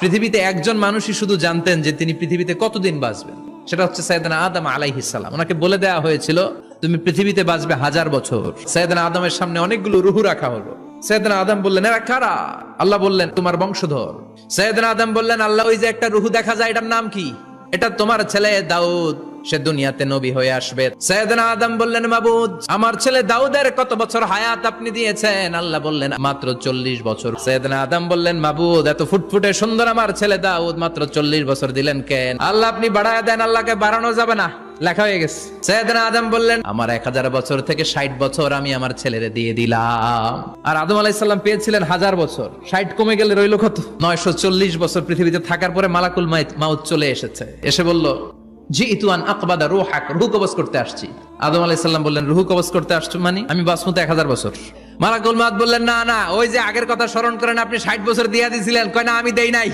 পৃথিবীতে একজন মানুষই শুধু জানতেন যে তিনি পৃথিবীতে কতদিন বাঁচবেন, সেটা হচ্ছে সাইয়েদনা আদম আলাইহিস সালাম। ওনাকে বলে দেওয়া হয়েছিল তুমি পৃথিবীতে বাঁচবে 1000 বছর। সাইয়েদনা আদমের সামনে অনেকগুলো রুহু রাখা হলো। সাইয়েদনা আদম বললেন এরা কারা? আল্লাহ বললেন তোমার বংশধর। সাইয়েদনা আদম বললেন আল্লাহ ওই যে একটা রুহু দেখা যায় এটার নাম কি? এটা তোমার ছেলে দাউদ, সে দুনিয়াতে নবী হয়ে আসবে। সাইয়েদনা আদম বললেন মাবুদ আমার ছেলে দাউদের কত বছর হায়াত আপনি দিয়েছেন? আল্লাহ বললেন মাত্র 40 বছর। সাইয়েদনা আদম বললেন মাবুদ এত ফুটফুটে সুন্দর আমার ছেলে দাউদ মাত্র 40 বছর দিলেন কেন? আল্লাহ আপনি বাড়ায় দেন, আল্লাহকে বাড়ানো যাবে না, লেখা হয়ে গেছে। সাইয়েদনা আদম বললেন আমার 1000 বছর থেকে 60 বছর আমি আমার ছেলেরে দিয়ে দিলাম। আর আদম আলাইহিস সালাম পেয়েছিলেন 1000 বছর, 60 কমে গেলে রইল কত? 940 বছর পৃথিবীতে থাকার পরে মালাকুল মাউত চলে এসেছে। এসে বলল জিইতু আন আকবাদা রূহাক, রূহ কবজ করতে আসছি। আদম আলাইহিস সালাম বললেন রূহ কবজ করতে আসছো মানে? আমি বাঁচবো তো 1000 বছর। মালাকুল মাউত বললেন না না, ওই যে আগের কথা স্মরণ করেন আপনি 60 বছর দিয়ে দিয়েছিলেন। কয় না আমি দেই নাই।